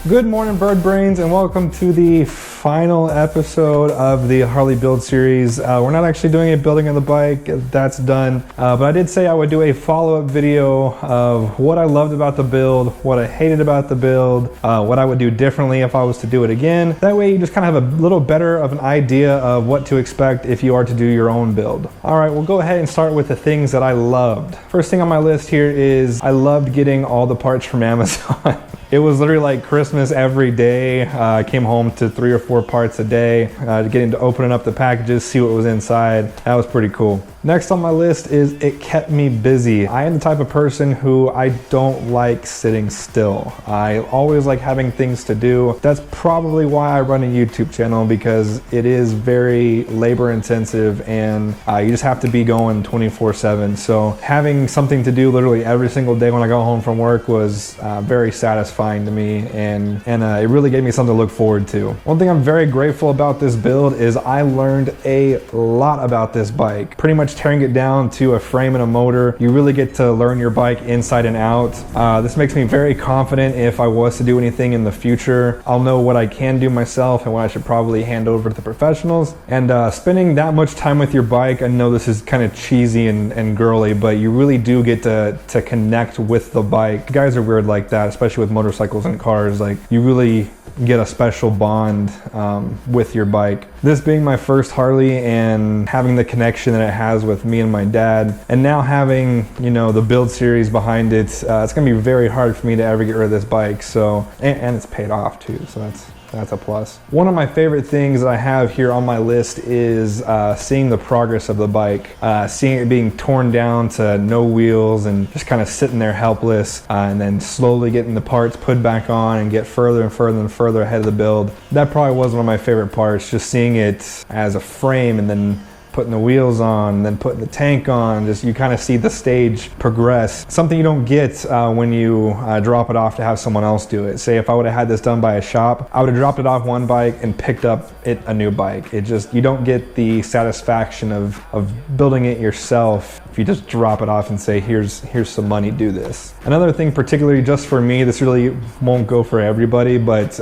Good morning, bird brains, and welcome to the final episode of the Harley build series. We're not actually doing a building of the bike, that's done, but I did say I would do a follow-up video of what I loved about the build, what I hated about the build, what I would do differently if I was to do it again. That way you just kind of have a little better of an idea of what to expect if you are to do your own build. All right, we'll go ahead and start with the things that I loved. First thing on my list here is I loved getting all the parts from Amazon. It was literally like Christmas every day. I came home to 3 or 4 parts a day, getting to opening up the packages, see what was inside. That was pretty cool. Next on my list is it kept me busy. I am the type of person who I don't like sitting still. I always like having things to do. That's probably why I run a YouTube channel, because it is very labor intensive and you just have to be going 24/7. So having something to do literally every single day when I go home from work was very satisfying to me, and it really gave me something to look forward to. One thing I'm very grateful about this build is I learned a lot about this bike. Pretty much tearing it down to a frame and a motor, you really get to learn your bike inside and out. This makes me very confident if I was to do anything in the future. I'll know what I can do myself and what I should probably hand over to the professionals. And spending that much time with your bike, I know this is kind of cheesy and girly, but you really do get to connect with the bike. Guys are weird like that, especially with motorcycles and cars. Like, you really get a special bond with your bike. This being my first Harley and having the connection that it has with me and my dad, and now having, you know, the build series behind it, it's gonna be very hard for me to ever get rid of this bike. So, and it's paid off too, so that's a plus. One of my favorite things that I have here on my list is seeing the progress of the bike, seeing it being torn down to no wheels and just kind of sitting there helpless, and then slowly getting the parts put back on and get further and further and further ahead of the build. That probably was one of my favorite parts, just seeing it as a frame and then putting the wheels on, then putting the tank on. Just, you kind of see the stage progress. Something you don't get when you drop it off to have someone else do it. Say if I would have had this done by a shop, I would have dropped it off one bike and picked up a new bike. It just, you don't get the satisfaction of building it yourself if you just drop it off and say, here's some money, do this. Another thing, particularly just for me, this really won't go for everybody, but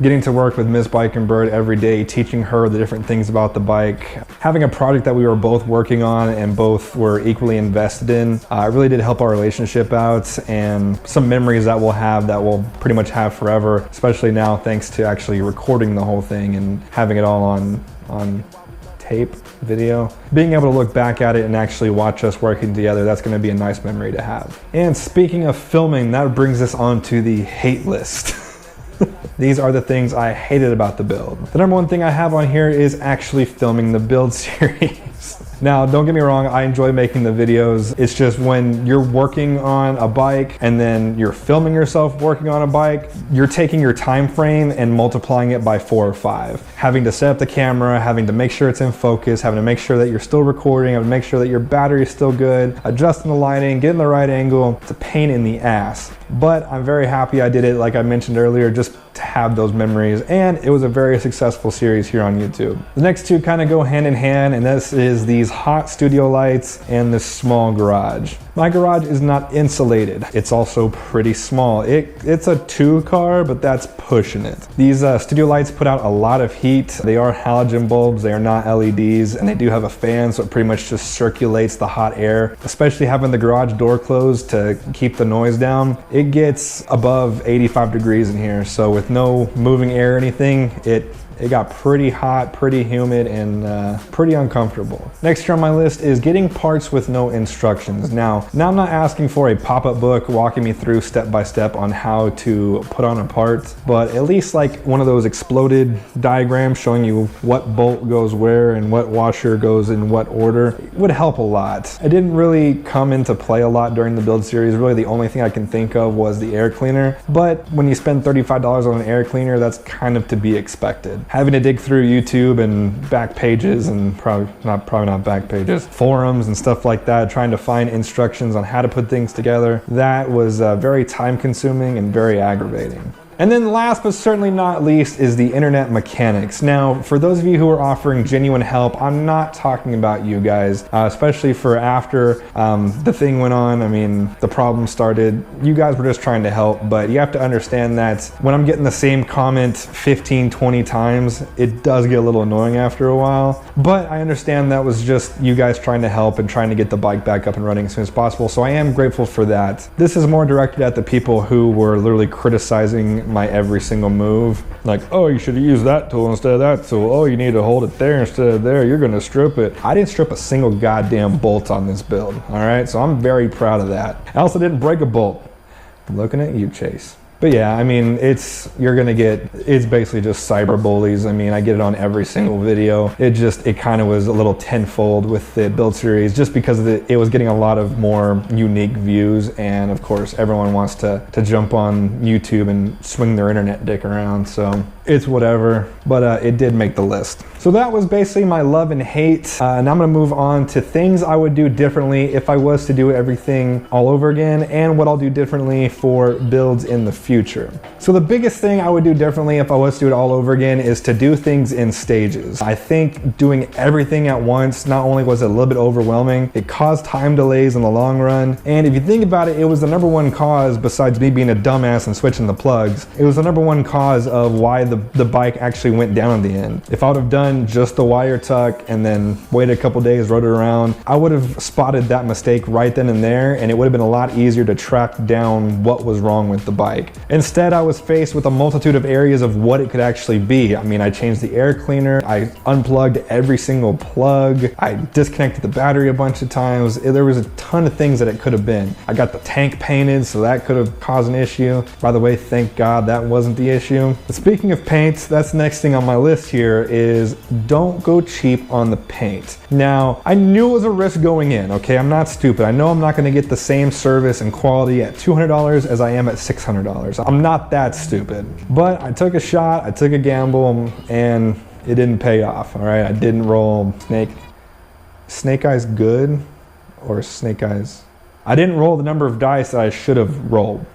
getting to work with Miss Bike and Bird every day, teaching her the different things about the bike, having a project that we were both working on and both were equally invested in, it really did help our relationship out, and some memories that we'll have that we'll pretty much have forever, especially now thanks to actually recording the whole thing and having it all on tape, video. Being able to look back at it and actually watch us working together, that's going to be a nice memory to have. And speaking of filming, that brings us on to the hate list. These are the things I hated about the build. The number one thing I have on here is actually filming the build series. Now, don't get me wrong, I enjoy making the videos. It's just when you're working on a bike and then you're filming yourself working on a bike, you're taking your time frame and multiplying it by 4 or 5. Having to set up the camera, having to make sure it's in focus, having to make sure that you're still recording, having to make sure that your battery is still good, adjusting the lighting, getting the right angle. It's a pain in the ass. But I'm very happy I did it, like I mentioned earlier, just to have those memories, and it was a very successful series here on YouTube. The next two kind of go hand in hand, and this is these hot studio lights and this small garage. My garage is not insulated. It's also pretty small. It's a 2-car, but that's pushing it. These studio lights put out a lot of heat. They are halogen bulbs, they are not LEDs, and they do have a fan, so it pretty much just circulates the hot air. Especially having the garage door closed to keep the noise down, it gets above 85 degrees in here, so with no moving air or anything, it got pretty hot, pretty humid, and pretty uncomfortable. Next here on my list is getting parts with no instructions. Now I'm not asking for a pop-up book walking me through step by step on how to put on a part, but at least like one of those exploded diagrams showing you what bolt goes where and what washer goes in what order would help a lot. It didn't really come into play a lot during the build series. Really the only thing I can think of was the air cleaner, but when you spend $35 on an air cleaner, that's kind of to be expected. Having to dig through YouTube and back pages, and probably not back pages, forums and stuff like that, trying to find instructions on how to put things together, that was very time consuming and very aggravating. And then last but certainly not least is the internet mechanics. Now, for those of you who are offering genuine help, I'm not talking about you guys, especially for after the thing went on. I mean, the problem started. You guys were just trying to help, but you have to understand that when I'm getting the same comment 15, 20 times, it does get a little annoying after a while. But I understand that was just you guys trying to help and trying to get the bike back up and running as soon as possible. So I am grateful for that. This is more directed at the people who were literally criticizing my every single move. Like, oh, you should have used that tool instead of that tool. Oh, you need to hold it there instead of there. You're gonna strip it. I didn't strip a single goddamn bolt on this build, all right? So I'm very proud of that. I also didn't break a bolt. I'm looking at you, Chase. But yeah, I mean, it's basically just cyber bullies. I mean, I get it on every single video. It kind of was a little tenfold with the build series just because it was getting a lot of more unique views. And of course, everyone wants to jump on YouTube and swing their internet dick around. So it's whatever, but it did make the list. So that was basically my love and hate. And I'm gonna move on to things I would do differently if I was to do everything all over again, and what I'll do differently for builds in the future. So the biggest thing I would do differently if I was to do it all over again is to do things in stages. I think doing everything at once, not only was it a little bit overwhelming, it caused time delays in the long run. And if you think about it, it was the #1 cause, besides me being a dumbass and switching the plugs, it was the #1 cause of why the bike actually went down in the end. If I would have done just the wire tuck and then waited a couple days, rode it around, I would have spotted that mistake right then and there, and it would have been a lot easier to track down what was wrong with the bike. Instead, I was faced with a multitude of areas of what it could actually be. I mean, I changed the air cleaner, I unplugged every single plug, I disconnected the battery a bunch of times. There was a ton of things that it could have been. I got the tank painted, so that could have caused an issue. By the way, thank God that wasn't the issue. But speaking of paints, that's the next thing on my list here is don't go cheap on the paint. Now, I knew it was a risk going in, okay? I'm not stupid. I know I'm not gonna get the same service and quality at $200 as I am at $600. I'm not that stupid. But I took a shot, I took a gamble, and it didn't pay off, all right? I didn't roll snake eyes good or snake eyes. I didn't roll the number of dice that I should have rolled.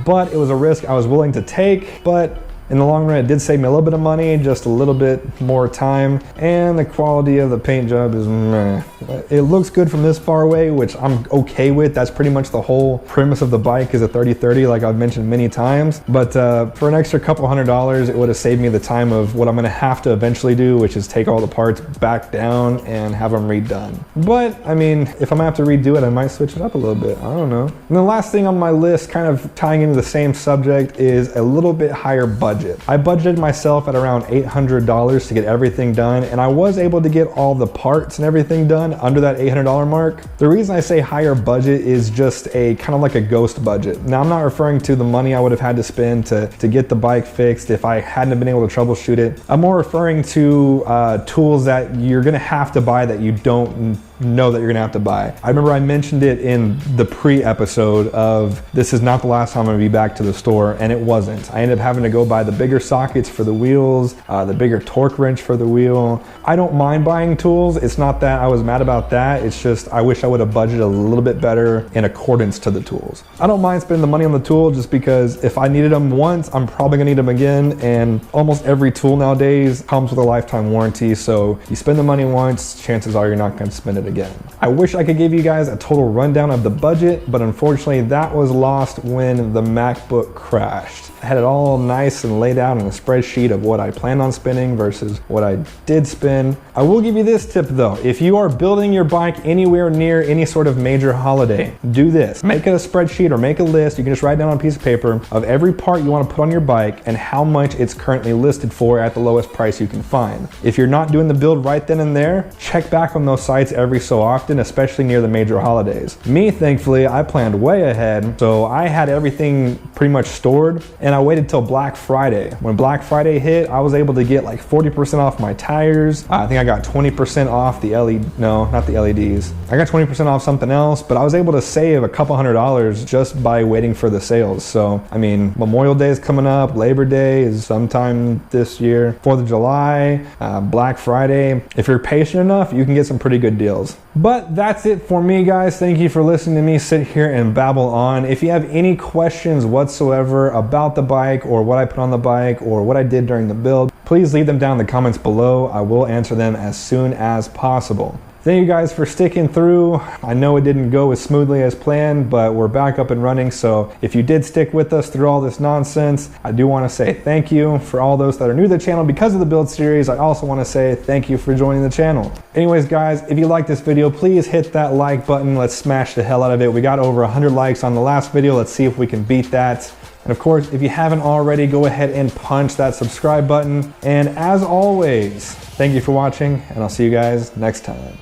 But it was a risk I was willing to take, but in the long run, it did save me a little bit of money, just a little bit more time, and the quality of the paint job is meh. It looks good from this far away, which I'm okay with. That's pretty much the whole premise of the bike, is a 30-30, like I've mentioned many times. But for an extra couple $100, it would have saved me the time of what I'm gonna have to eventually do, which is take all the parts back down and have them redone. But I mean, if I'm gonna have to redo it, I might switch it up a little bit. I don't know. And the last thing on my list, kind of tying into the same subject, is a little bit higher budget. I budgeted myself at around $800 to get everything done, and I was able to get all the parts and everything done under that $800 mark. The reason I say higher budget is just a kind of like a ghost budget. Now, I'm not referring to the money I would have had to spend to get the bike fixed if I hadn't been able to troubleshoot it. I'm more referring to tools that you're gonna have to buy that you don't know that you're gonna have to buy. I remember I mentioned it in the pre-episode of this is not the last time I'm gonna be back to the store, and it wasn't. I ended up having to go buy the bigger sockets for the wheels, the bigger torque wrench for the wheel. I don't mind buying tools. It's not that I was mad about that. It's just I wish I would have budgeted a little bit better in accordance to the tools. I don't mind spending the money on the tool just because if I needed them once, I'm probably gonna need them again, and almost every tool nowadays comes with a lifetime warranty, so you spend the money once, chances are you're not gonna spend it again. I wish I could give you guys a total rundown of the budget, but unfortunately that was lost when the MacBook crashed. I had it all nice and laid out in a spreadsheet of what I planned on spending versus what I did spend. I will give you this tip though. If you are building your bike anywhere near any sort of major holiday, do this. Make it a spreadsheet or make a list. You can just write down on a piece of paper of every part you want to put on your bike and how much it's currently listed for at the lowest price you can find. If you're not doing the build right then and there, check back on those sites every so often, especially near the major holidays. Me, thankfully, I planned way ahead, so I had everything pretty much stored, and I waited till Black Friday. When Black Friday hit, I was able to get like 40% off my tires. I think I got 20% off the LED, no, not the LEDs. I got 20% off something else, but I was able to save a couple $100 just by waiting for the sales. So, I mean, Memorial Day is coming up, Labor Day is sometime this year, 4th of July, Black Friday. If you're patient enough, you can get some pretty good deals. But that's it for me, guys. Thank you for listening to me sit here and babble on. If you have any questions whatsoever about the bike or what I put on the bike or what I did during the build, please leave them down in the comments below. I will answer them as soon as possible. Thank you guys for sticking through. I know it didn't go as smoothly as planned, but we're back up and running. So if you did stick with us through all this nonsense, I do want to say thank you. For all those that are new to the channel because of the build series, I also want to say thank you for joining the channel. Anyways, guys, if you like this video, please hit that like button. Let's smash the hell out of it. We got over 100 likes on the last video. Let's see if we can beat that. And of course, if you haven't already, go ahead and punch that subscribe button. And as always, thank you for watching, and I'll see you guys next time.